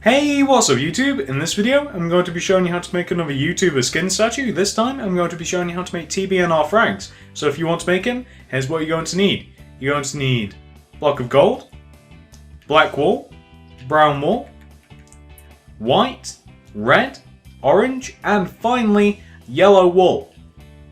Hey, what's up YouTube? In this video, I'm going to be showing you how to make another YouTuber skin statue. This time, I'm going to be showing you how to make TBNRfrags. So if you want to make him, here's what you're going to need. You're going to need a block of gold, black wool, brown wool, white, red, orange, and finally, yellow wool.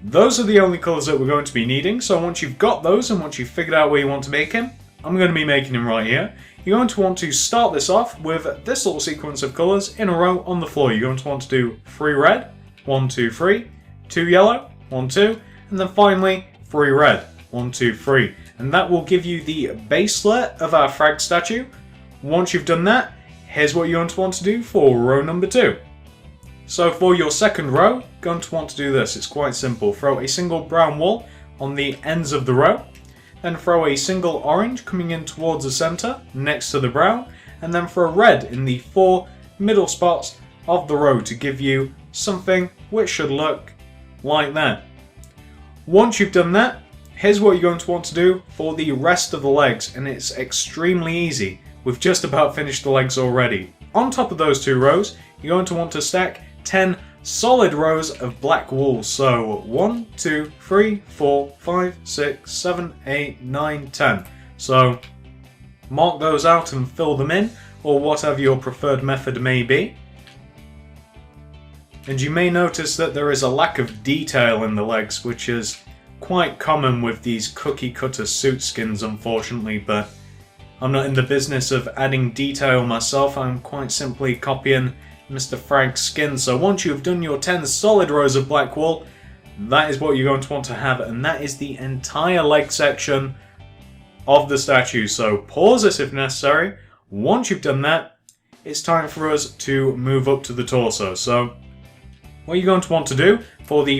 Those are the only colours that we're going to be needing, so once you've got those and once you've figured out where you want to make him, I'm going to be making him right here. You're going to want to start this off with this little sequence of colours in a row on the floor. You're going to want to do 3 red, 1, 2, 3, 2 yellow, 1, 2, and then finally 3 red, 1, 2, 3. And that will give you the base layer of our frag statue. Once you've done that, here's what you're going to want to do for row number 2. So for your second row, you're going to want to do this. It's quite simple. Throw a single brown wool on the ends of the row. Then throw a single orange coming in towards the centre, next to the brown, and then throw red in the 4 middle spots of the row to give you something which should look like that. Once you've done that, here's what you're going to want to do for the rest of the legs, and it's extremely easy. We've just about finished the legs already. On top of those 2 rows, you're going to want to stack 10 solid rows of black wool. So 1, 2, 3, 4, 5, 6, 7, 8, 9, 10. So mark those out and fill them in, or whatever your preferred method may be. And you may notice that there is a lack of detail in the legs, which is quite common with these cookie cutter suit skins, unfortunately, but I'm not in the business of adding detail myself. I'm quite simply copying Mr. Frag's skin. So once you've done your 10 solid rows of black wool, that is what you're going to want to have, and that is the entire leg section of the statue. So pause this if necessary. Once you've done that, it's time for us to move up to the torso. So what you're going to want to do for the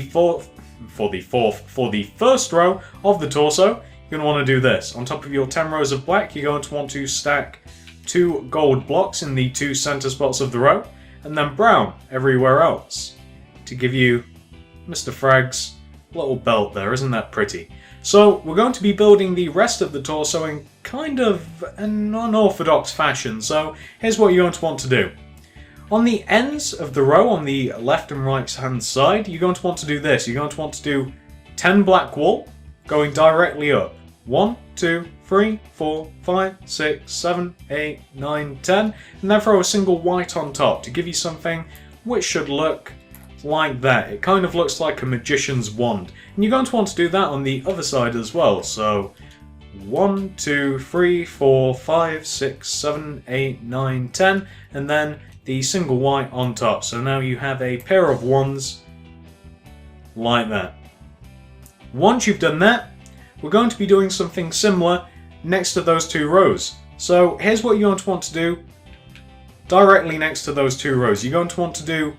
first row of the torso, you're going to want to do this. On top of your 10 rows of black, you're going to want to stack 2 gold blocks in the 2 center spots of the row, and then brown everywhere else to give you Mr. Frag's little belt there. Isn't that pretty? So we're going to be building the rest of the torso in kind of an unorthodox fashion. So here's what you're going to want to do. On the ends of the row, on the left and right hand side, you're going to want to do this. You're going to want to do 10 black wool going directly up. 1, 2, 3, 4, 5, 6, 7, 8, 9, 10, and then throw a single white on top to give you something which should look like that. It kind of looks like a magician's wand. And you're going to want to do that on the other side as well. So 1, 2, 3, 4, 5, 6, 7, 8, 9, 10, and then the single white on top. So now you have a pair of wands like that. Once you've done that, we're going to be doing something similar next to those 2 rows. So here's what you're going to want to do directly next to those 2 rows. You're going to want to do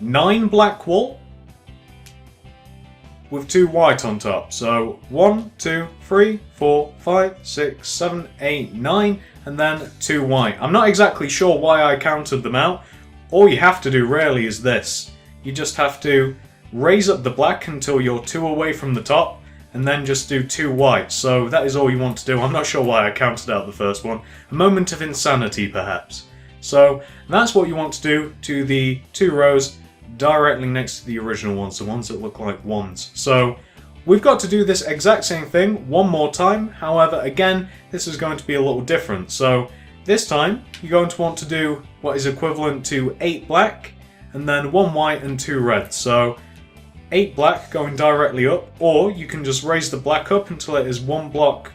9 black wool with 2 white on top. So 1, 2, 3, 4, 5, 6, 7, 8, 9, and then 2 white. I'm not exactly sure why I counted them out. All you have to do really is this. You just have to raise up the black until you're 2 away from the top, and then just do 2 white. So that is all you want to do. I'm not sure why I counted out the first one. A moment of insanity, perhaps. So that's what you want to do to the 2 rows directly next to the original ones, the ones that look like wands. So we've got to do this exact same thing one more time. However, again, this is going to be a little different. So this time, you're going to want to do what is equivalent to 8 black, and then 1 white and 2 red. So 8 black going directly up, or you can just raise the black up until it is 1 block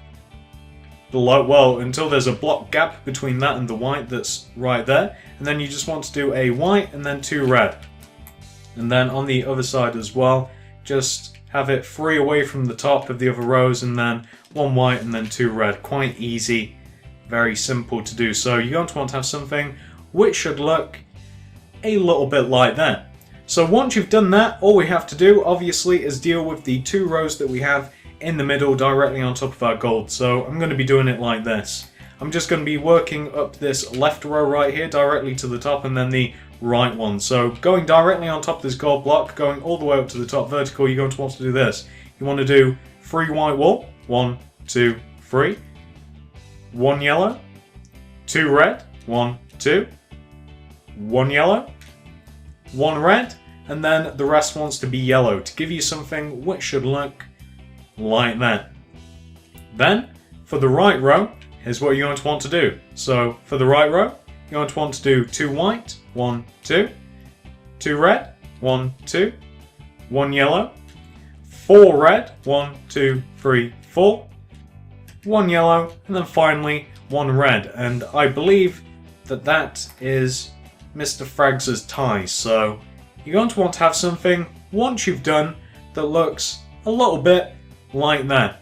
below, well, until there's a block gap between that and the white that's right there, and then you just want to do a white and then 2 red. And then on the other side as well, just have it 3 away from the top of the other rows, and then 1 white and then 2 red. Quite easy, very simple to do. So you're going to want to have something which should look a little bit like that. So once you've done that, all we have to do, obviously, is deal with the 2 rows that we have in the middle directly on top of our gold. So I'm going to be doing it like this. I'm just going to be working up this left row right here directly to the top, and then the right one. So going directly on top of this gold block, going all the way up to the top vertical, you're going to want to do this. You want to do 3 white wool, 1, 2, 3, 1 yellow, 2 red, 1, 2, 1 yellow, 1 red, and then the rest wants to be yellow to give you something which should look like that. Then, for the right row, here's what you're going to want to do. So, for the right row, you're going to want to do 2 white, 1, 2, 2 red, 1, 2, 1 yellow, 4 red, 1, 2, 3, 4, 1 yellow, and then finally 1 red. And I believe that that is Mr. Frags' tie. So you're going to want to have something, once you've done, that looks a little bit like that.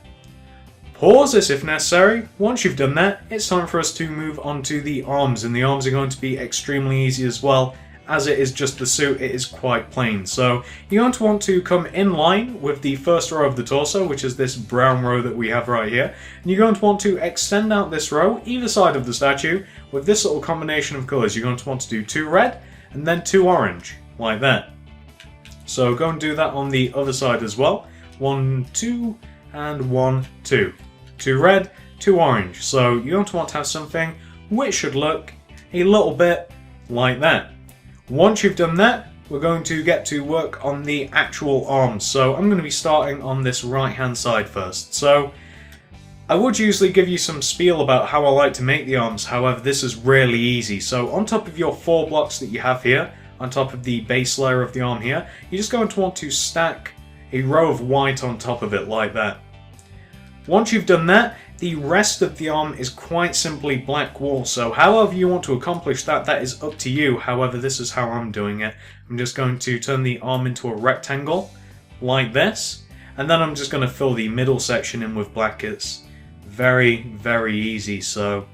Pause this if necessary. Once you've done that, it's time for us to move on to the arms, and the arms are going to be extremely easy as well. As it is just the suit, it is quite plain. So you're going to want to come in line with the first row of the torso, which is this brown row that we have right here. And you're going to want to extend out this row, either side of the statue, with this little combination of colours. You're going to want to do 2 red and then 2 orange, like that. So go and do that on the other side as well. 1, 2, and 1, 2. 2 red, 2 orange. So you're going to want to have something which should look a little bit like that. Once you've done that, we're going to get to work on the actual arms. So I'm going to be starting on this right hand side first. So I would usually give you some spiel about how I like to make the arms, however this is really easy. So on top of your 4 blocks that you have here, on top of the base layer of the arm here, you're just going to want to stack a row of white on top of it like that. Once you've done that, the rest of the arm is quite simply black wool, so however you want to accomplish that, that is up to you. However, this is how I'm doing it. I'm just going to turn the arm into a rectangle, like this, and then I'm just going to fill the middle section in with black. It's very, very easy, so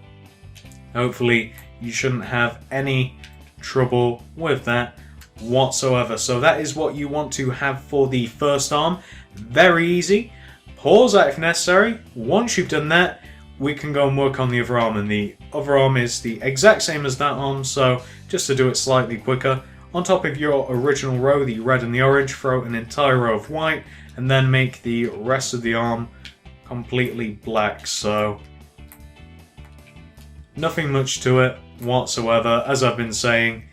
hopefully you shouldn't have any trouble with that whatsoever. So that is what you want to have for the first arm. Very easy. Pause that if necessary. Once you've done that, we can go and work on the other arm, and the other arm is the exact same as that arm, so just to do it slightly quicker, on top of your original row, the red and the orange, throw an entire row of white, and then make the rest of the arm completely black. So nothing much to it whatsoever. As I've been saying,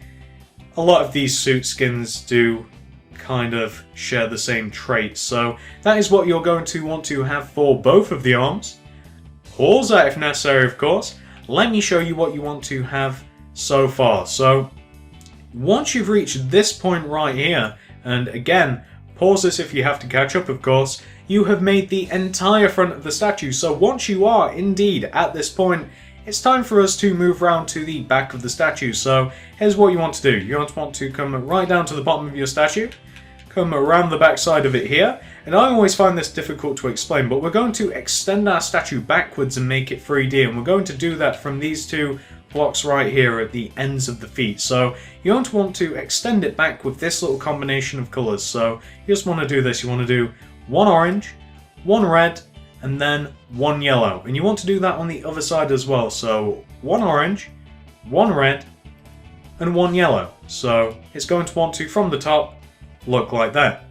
a lot of these suit skins do kind of share the same traits, so that is what you're going to want to have for both of the arms. Pause that if necessary, of course. Let me show you what you want to have so far. So once you've reached this point right here, and again, pause this if you have to catch up, of course, you have made the entire front of the statue. So once you are indeed at this point, it's time for us to move around to the back of the statue. So here's what you want to do. You want to come right down to the bottom of your statue, come around the back side of it here, and I always find this difficult to explain, but we're going to extend our statue backwards and make it 3D, and we're going to do that from these 2 blocks right here at the ends of the feet. So you're going to want to extend it back with this little combination of colours. So you just want to do this. You want to do 1 orange, 1 red, and then 1 yellow. And you want to do that on the other side as well. So 1 orange, 1 red, and 1 yellow. So it's going to want to, from the top, look like that.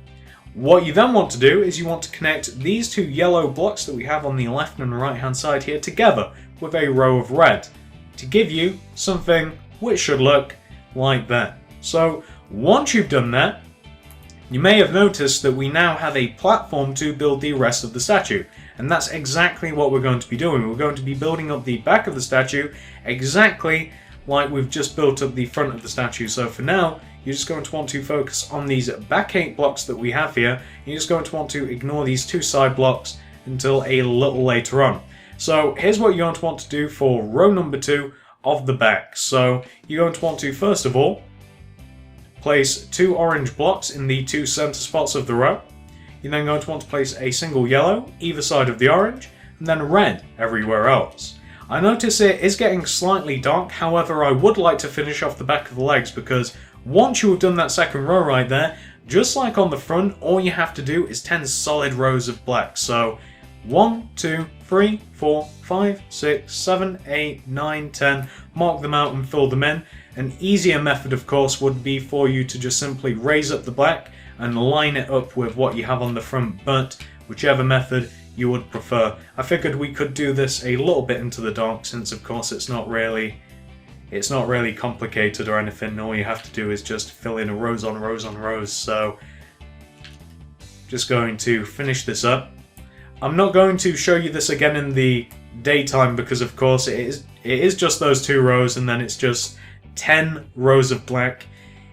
What you then want to do is you want to connect these 2 yellow blocks that we have on the left and right hand side here together with a row of red to give you something which should look like that. So once you've done that, you may have noticed that we now have a platform to build the rest of the statue, and that's exactly what we're going to be doing. We're going to be building up the back of the statue exactly like we've just built up the front of the statue. So for now, you're just going to want to focus on these back 8 blocks that we have here. You're just going to want to ignore these 2 side blocks until a little later on. So here's what you're going to want to do for row number 2 of the back. So you're going to want to, first of all, place 2 orange blocks in the 2 center spots of the row. You're then going to want to place a single yellow either side of the orange, and then red everywhere else. I notice it is getting slightly dark, however I would like to finish off the back of the legs, because once you have done that second row right there, just like on the front, all you have to do is 10 solid rows of black. So 1, 2, 3, 4, 5, 6, 7, 8, 9, 10. Mark them out and fill them in. An easier method, of course, would be for you to just simply raise up the black and line it up with what you have on the front, but whichever method you would prefer. I figured we could do this a little bit into the dark, since of course it's not really It's not really complicated or anything. All you have to do is just fill in rows on rows on rows. So just going to finish this up. I'm not going to show you this again in the daytime because of course it is just those 2 rows and then it's just 10 rows of black.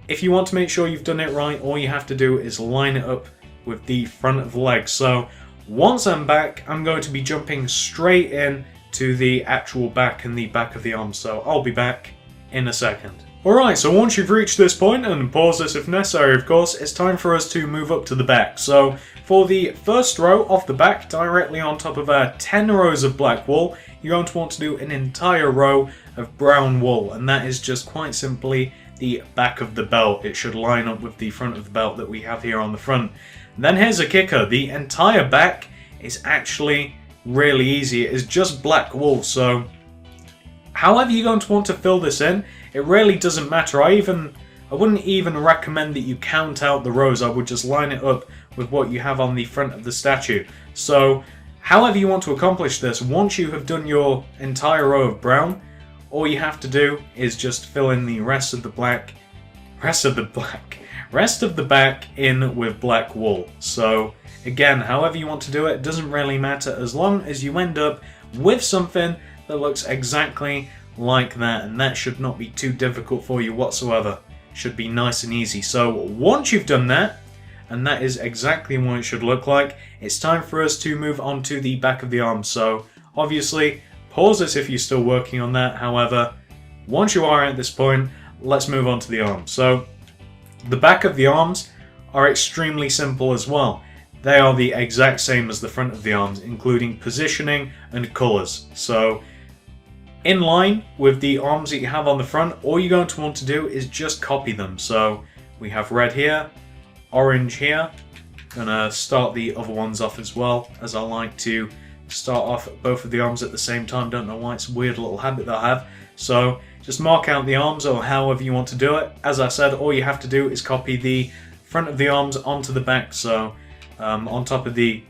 If you want to make sure you've done it right, all you have to do is line it up with the front of the leg. So once I'm back, I'm going to be jumping straight in to the actual back and the back of the arm. So I'll be back in a second. Alright, so once you've reached this point, and pause this if necessary of course, it's time for us to move up to the back. So for the first row off the back, directly on top of our 10 rows of black wool, you're going to want to do an entire row of brown wool, and that is just quite simply the back of the belt. It should line up with the front of the belt that we have here on the front. And then here's a kicker, the entire back is actually really easy. It is just black wool, so however you're going to want to fill this in, it really doesn't matter. I wouldn't even recommend that you count out the rows. I would just line it up with what you have on the front of the statue. So however you want to accomplish this, once you have done your entire row of brown, all you have to do is just fill in the rest of the back in with black wool. So again, however you want to do it doesn't really matter as long as you end up with something that looks exactly like that, and that should not be too difficult for you whatsoever. Should be nice and easy. So once you've done that, and that is exactly what it should look like, it's time for us to move on to the back of the arm. So obviously pause this if you're still working on that. However, once you are at this point, let's move on to the arm. So the back of the arms are extremely simple as well. They are the exact same as the front of the arms, including positioning and colours. So in line with the arms that you have on the front, all you're going to want to do is just copy them. So we have red here, orange here. Gonna start the other ones off as well, as I like to start off both of the arms at the same time. Don't know why, it's a weird little habit that I have. So just mark out the arms or however you want to do it. As I said, all you have to do is copy the front of the arms onto the back. So on top of the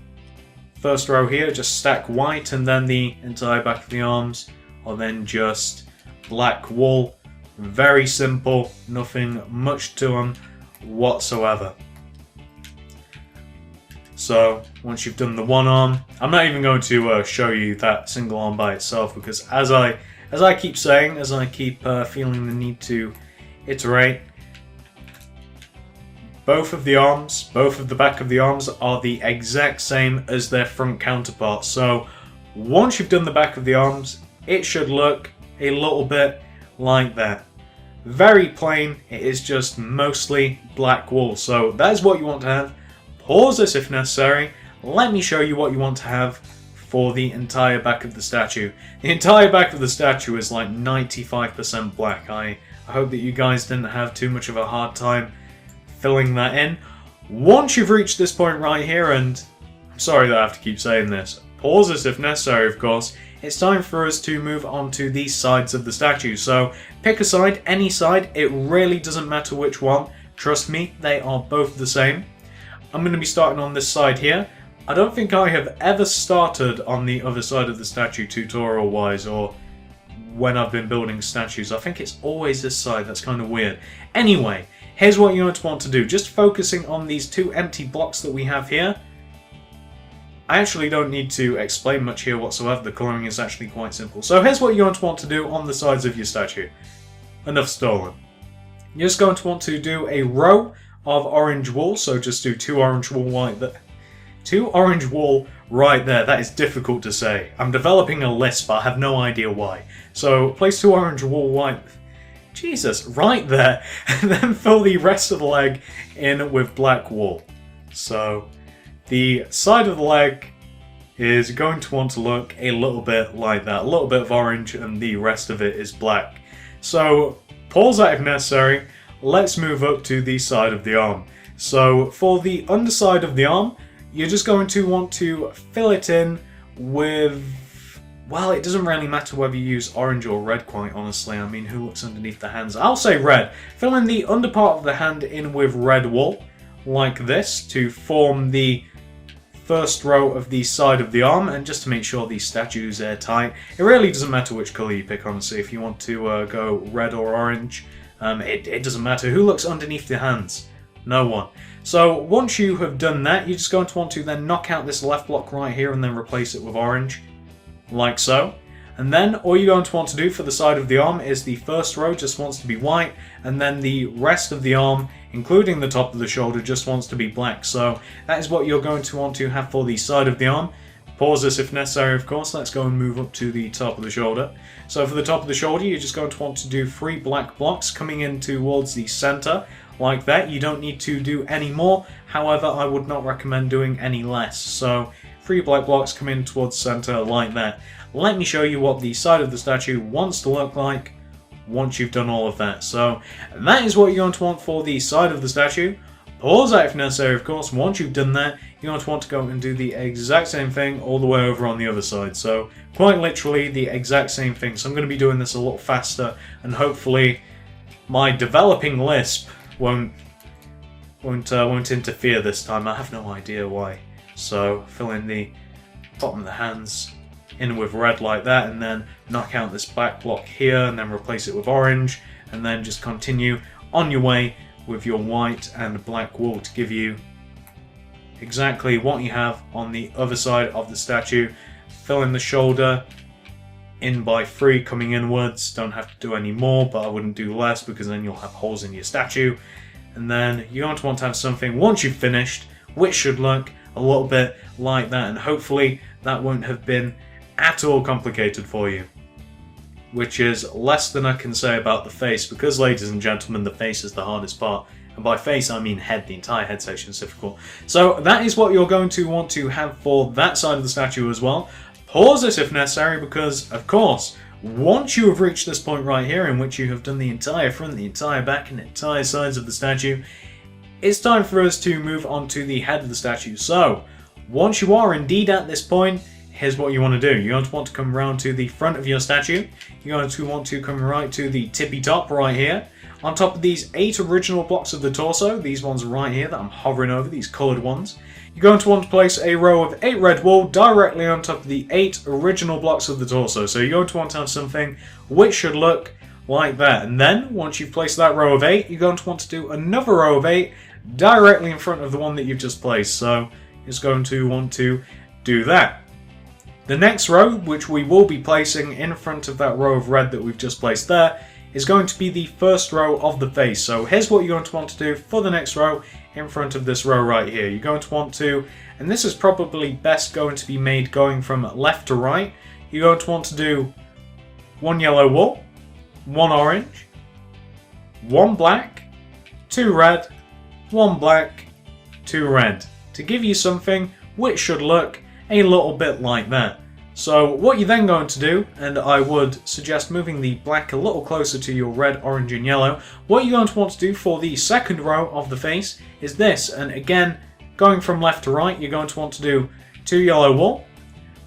first row here, just stack white, and then the entire back of the arms are then just black wool. Very simple, nothing much to them whatsoever. So once you've done the one arm, I'm not even going to show you that single arm by itself, because as I keep saying, as I keep feeling the need to iterate, both of the arms, both of the back of the arms are the exact same as their front counterparts. So once you've done the back of the arms, it should look a little bit like that. Very plain, it is just mostly black wool. So that is what you want to have. Pause this if necessary. Let me show you what you want to have for the entire back of the statue. The entire back of the statue is like 95% black. I hope that you guys didn't have too much of a hard time filling that in. Once you've reached this point right here, and I'm sorry that I have to keep saying this, pause this if necessary of course, it's time for us to move on to the sides of the statue. So pick a side, any side, it really doesn't matter which one. Trust me, they are both the same. I'm going to be starting on this side here. I don't think I have ever started on the other side of the statue tutorial wise, or when I've been building statues. I think it's always this side. That's kind of weird. Anyway, here's what you're going to want to do. Just focusing on these two empty blocks that we have here. I actually don't need to explain much here whatsoever. The colouring is actually quite simple. So here's what you're going to want to do on the sides of your statue. Enough stolen. You're just going to want to do a row of orange wool. So just do two orange wool white there. Two orange wool right there. That is difficult to say. I'm developing a list, but I have no idea why. So place two orange wool white. Jesus, right there. And then fill the rest of the leg in with black wool. So the side of the leg is going to want to look a little bit like that. A little bit of orange, and the rest of it is black. So pause that if necessary. Let's move up to the side of the arm. So for the underside of the arm, you're just going to want to fill it in with, well, it doesn't really matter whether you use orange or red, quite honestly. I mean, who looks underneath the hands? I'll say red. Fill in the under part of the hand in with red wool, like this, to form the first row of the side of the arm, and just to make sure the statue is airtight, it really doesn't matter which colour you pick, honestly. If you want to go red or orange, it doesn't matter. Who looks underneath the hands? No one. So once you have done that, you're just going to want to then knock out this left block right here and then replace it with orange, like so. And then all you're going to want to do for the side of the arm is the first row just wants to be white, and then the rest of the arm, including the top of the shoulder, just wants to be black. So that is what you're going to want to have for the side of the arm. Pause this if necessary, of course. Let's go and move up to the top of the shoulder. So for the top of the shoulder, you're just going to want to do 3 black blocks coming in towards the center, like that. You don't need to do any more. However, I would not recommend doing any less. So 3 black blocks come in towards the center, like that. Let me show you what the side of the statue wants to look like once you've done all of that. So that is what you're going to want for the side of the statue. Pause that if necessary, of course. Once you've done that, you're going to want to go and do the exact same thing all the way over on the other side. So quite literally the exact same thing. So I'm going to be doing this a little faster, and hopefully my developing lisp won't interfere this time. I have no idea why. So fill in the bottom of the hands in with red like that, and then knock out this black block here, and then replace it with orange, and then just continue on your way with your white and black wool to give you exactly what you have on the other side of the statue. Fill in the shoulder in by 3 coming inwards. Don't have to do any more, but I wouldn't do less because then you'll have holes in your statue. And then you're going to want to have something once you've finished which should look a little bit like that, and hopefully that won't have been at all complicated for you, which is less than I can say about the face, because ladies and gentlemen, the face is the hardest part, and by face I mean head. The entire head section is difficult. So that is what you're going to want to have for that side of the statue as well. Pause it if necessary, because of course once you have reached this point right here in which you have done the entire front, the entire back and the entire sides of the statue, it's time for us to move on to the head of the statue. So once you are indeed at this point, here's what you want to do. You're going to want to come around to the front of your statue. You're going to want to come right to the tippy top right here. On top of these 8 original blocks of the torso, these ones right here that I'm hovering over, these coloured ones, you're going to want to place a row of 8 red wool directly on top of the 8 original blocks of the torso. So you're going to want to have something which should look like that. And then, once you've placed that row of 8, you're going to want to do another row of 8 directly in front of the one that you've just placed. So you're just going to want to do that. The next row, which we will be placing in front of that row of red that we've just placed there, is going to be the first row of the face. So here's what you're going to want to do for the next row in front of this row right here. You're going to want to, and this is probably best going to be made going from left to right, you're going to want to do 1 yellow wool, 1 orange, 1 black, 2 red, 1 black, 2 red, to give you something which should look a little bit like that. So what you're then going to do, and I would suggest moving the black a little closer to your red, orange and yellow, what you're going to want to do for the second row of the face is this, and again, going from left to right, you're going to want to do 2 yellow wool,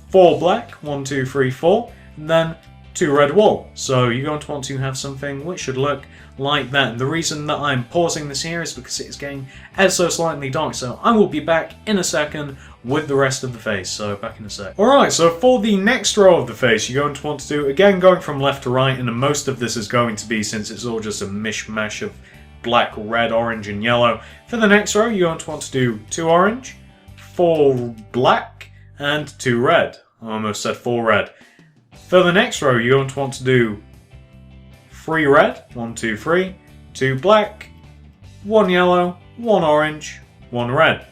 4 black, 1, 2, 3, 4, and then 2 red wool. So you're going to want to have something which should look like that. And the reason that I'm pausing this here is because it is getting ever so slightly dark, so I will be back in a second with the rest of the face, so back in a sec. Alright, so for the next row of the face, you're going to want to do, again, going from left to right, and most of this is going to be, since it's all just a mishmash of black, red, orange and yellow. For the next row, you're going to want to do 2 orange, 4 black, and 2 red. I almost said 4 red. For the next row, you're going to want to do 3 red, 1, 2, 3, 2 black, 1 yellow, 1 orange, 1 red.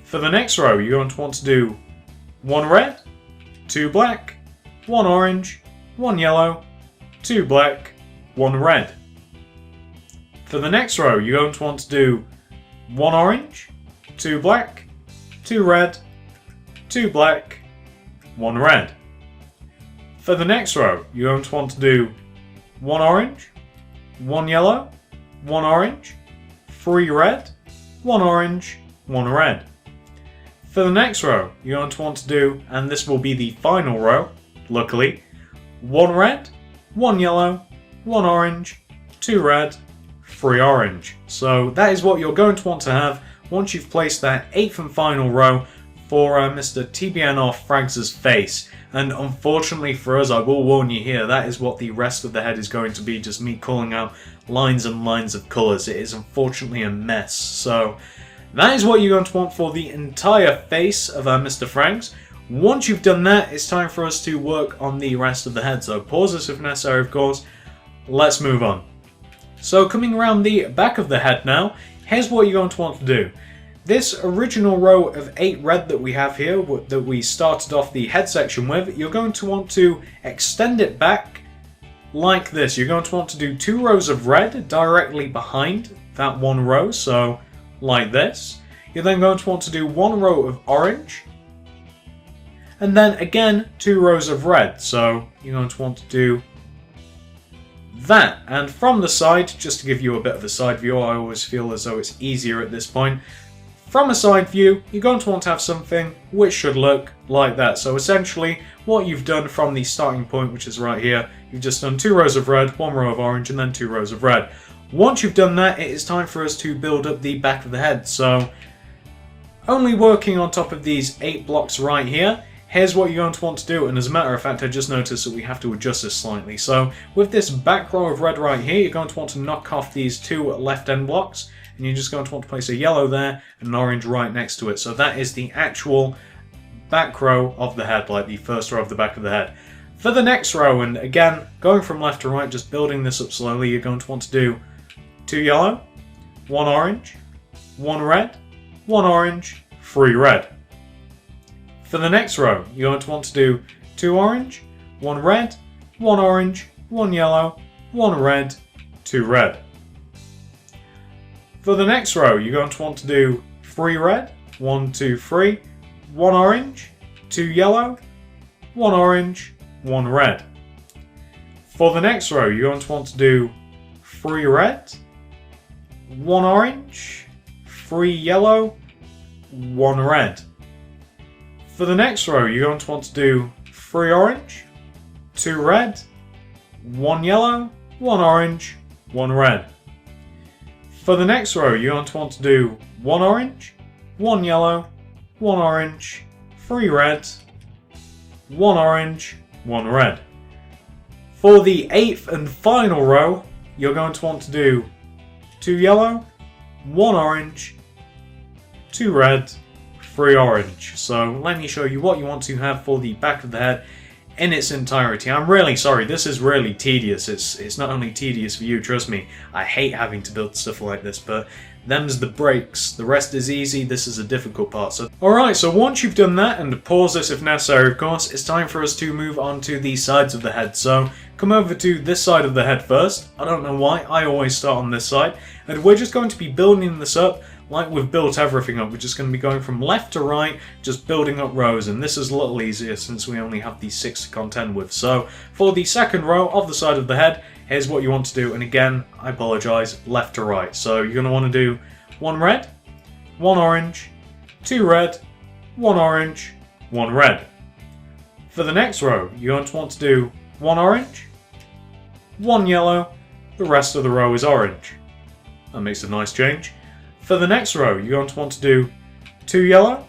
For the next row, you're going to want to do 1 red, 2 black, 1 orange, 1 yellow, 2 black, 1 red. For the next row, you're going to want to do 1 orange, 2 black, 2 red, 2 black, 1 red. For the next row, you're going to want to do 1 orange, 1 yellow, 1 orange, 3 red, 1 orange, 1 red. For the next row, you're going to want to do, and this will be the final row, luckily, 1 red, 1 yellow, 1 orange, 2 red, 3 orange. So that is what you're going to want to have once you've placed that 8th and final row for Mr. TBNRfrags' face. And unfortunately for us, I will warn you here, that is what the rest of the head is going to be, just me calling out lines and lines of colours. It is unfortunately a mess. So that is what you're going to want for the entire face of Mr. Frags. Once you've done that, it's time for us to work on the rest of the head. So pause this if necessary, of course. Let's move on. So coming around the back of the head now, here's what you're going to want to do. This original row of 8 red that we have here, that we started off the head section with, you're going to want to extend it back like this. You're going to want to do 2 rows of red directly behind that one row, so like this. You're then going to want to do 1 row of orange, and then again 2 rows of red. So you're going to want to do that. And from the side, just to give you a bit of a side view, I always feel as though it's easier at this point. From a side view, you're going to want to have something which should look like that. So essentially, what you've done from the starting point, which is right here, you've just done 2 rows of red, 1 row of orange, and then 2 rows of red. Once you've done that, it is time for us to build up the back of the head. So, only working on top of these 8 blocks right here, here's what you're going to want to do. And as a matter of fact, I just noticed that we have to adjust this slightly. So, with this back row of red right here, you're going to want to knock off these 2 left end blocks. And you're just going to want to place a yellow there and an orange right next to it. So that is the actual back row of the head, like the first row of the back of the head. For the next row, and again, going from left to right, just building this up slowly, you're going to want to do 2 yellow, 1 orange, 1 red, 1 orange, 3 red. For the next row, you're going to want to do 2 orange, 1 red, 1 orange, 1 yellow, 1 red, 2 red. For the next row, you're going to want to do 3 red, 1, 2, 3, 1 orange, 2 yellow, 1 orange, 1 red. For the next row, you're going to want to do 3 red, 1 orange, 3 yellow, 1 red. For the next row, you're going to want to do 3 orange, 2 red, 1 yellow, 1 orange, 1 red. For the next row, you're going to want to do 1 orange, 1 yellow, 1 orange, 3 red, 1 orange, 1 red. For the 8th and final row, you're going to want to do 2 yellow, 1 orange, 2 red, 3 orange. So let me show you what you want to have for the back of the head in its entirety. I'm really sorry, this is really tedious. It's not only tedious for you, trust me. I hate having to build stuff like this, but them's the breaks. The rest is easy, this is a difficult part. So, alright, so once you've done that, and pause this if necessary of course, it's time for us to move on to the sides of the head. So come over to this side of the head first. I don't know why, I always start on this side. And we're just going to be building this up like we've built everything up. We're just going to be going from left to right, just building up rows, and this is a little easier since we only have these 6 to contend with. So for the second row of the side of the head, here's what you want to do, and again, I apologise, left to right. So you're going to want to do 1 red, 1 orange, 2 red, 1 orange, 1 red. For the next row, you're going to want to do 1 orange, 1 yellow, the rest of the row is orange. That makes a nice change. For the next row, you're going to want to do 2 yellow,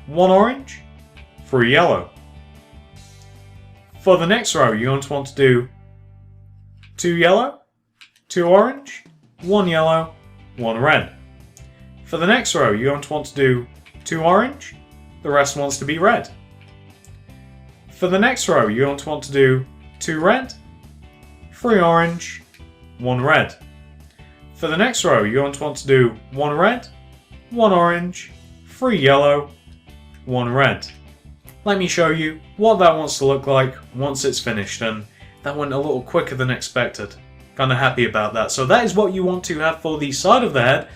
1 orange, 3 yellow. For the next row, you're going to want to do 2 yellow, 2 orange, 1 yellow, 1 red. For the next row, you're going to want to do 2 orange, the rest wants to be red. For the next row, you're going to want to do 2 red, 3 orange, 1 red. For the next row, you're going to want to do 1 red, 1 orange, 3 yellow, 1 red. Let me show you what that wants to look like once it's finished, and that went a little quicker than expected. Kinda happy about that. So that is what you want to have for the side of the head.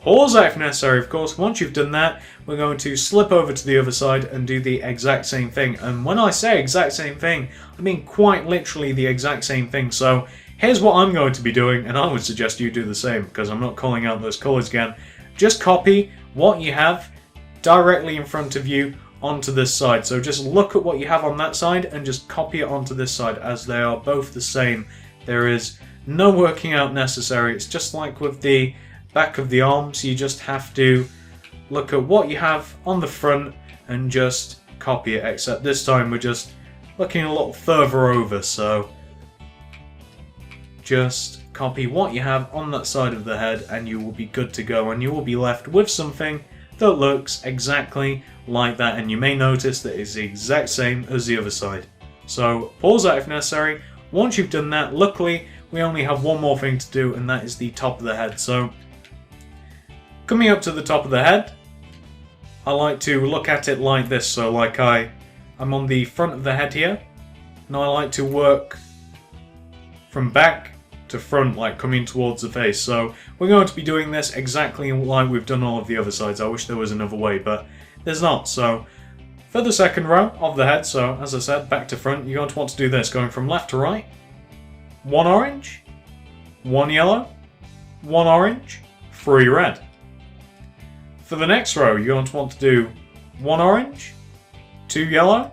Pause that if necessary, of course. Once you've done that, we're going to slip over to the other side and do the exact same thing. And when I say exact same thing, I mean quite literally the exact same thing. So here's what I'm going to be doing, and I would suggest you do the same, because I'm not calling out those colours again. Just copy what you have directly in front of you onto this side. So just look at what you have on that side and just copy it onto this side, as they are both the same. There is no working out necessary. It's just like with the back of the arms, you just have to look at what you have on the front and just copy it, except this time we're just looking a little further over, so just copy what you have on that side of the head and you will be good to go, and you will be left with something that looks exactly like that, and you may notice that it's the exact same as the other side. So pause that if necessary. Once you've done that, luckily we only have one more thing to do, and that is the top of the head. So coming up to the top of the head, I like to look at it like this. So like I'm on the front of the head here, and I like to work from back to front, like coming towards the face. So we're going to be doing this exactly like we've done all of the other sides. I wish there was another way, but there's not. So for the second row of the head, so as I said, back to front, you're going to want to do this, going from left to right. One orange, one yellow, one orange, 3 red. For the next row, you're going to want to do 1 orange, 2 yellow,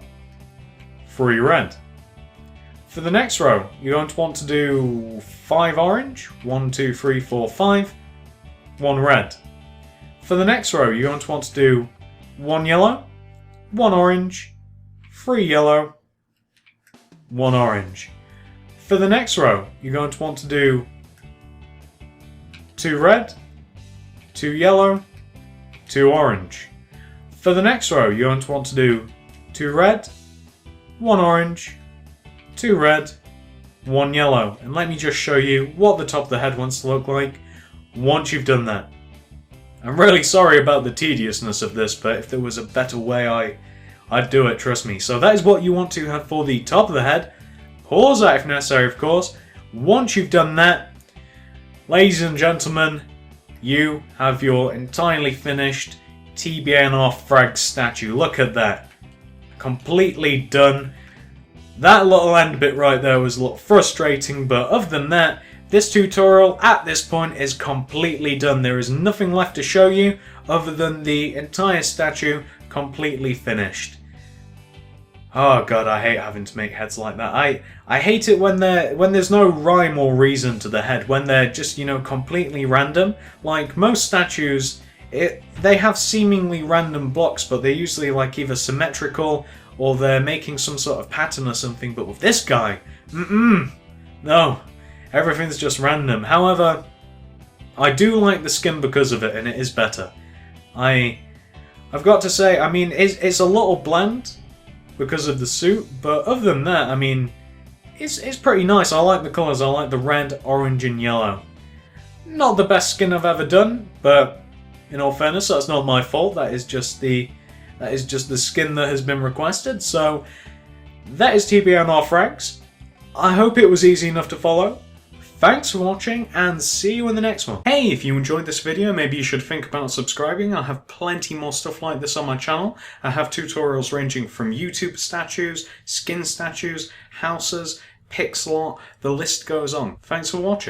3 red. For the next row, you're going to want to do 5 orange, 1, 2, 3, 4, 5, 1 red. For the next row, you're going to want to do 1 yellow, 1 orange, 3 yellow, 1 orange. For the next row, you're going to want to do 2 red, 2 yellow, 2 orange. For the next row, you're going to want to do 2 red, 1 orange, 2 red, 1 yellow. And let me just show you what the top of the head wants to look like once you've done that. I'm really sorry about the tediousness of this, but if there was a better way, I'd do it, trust me. So that is what you want to have for the top of the head. Pause that if necessary, of course. Once you've done that, ladies and gentlemen, you have your entirely finished TBNRfrags statue. Look at that. Completely done. That little end bit right there was a little frustrating, but other than that, this tutorial at this point is completely done. There is nothing left to show you other than the entire statue completely finished. Oh god, I hate having to make heads like that. I hate it when there's no rhyme or reason to the head, when they're just, you know, completely random. Like most statues, they have seemingly random blocks, but they're usually like either symmetrical or they're making some sort of pattern or something. But with this guy, no, everything's just random. However, I do like the skin because of it, and it is better. I've got to say, I mean, it's a little bland because of the suit, but other than that, I mean, it's pretty nice. I like the colours. I like the red, orange, and yellow. Not the best skin I've ever done, but in all fairness, that's not my fault. That is just the skin that has been requested. So that is TBNRfrags. I hope it was easy enough to follow. Thanks for watching, and see you in the next one. Hey, if you enjoyed this video, maybe you should think about subscribing. I have plenty more stuff like this on my channel. I have tutorials ranging from YouTube statues, skin statues, houses, pixel art, the list goes on. Thanks for watching.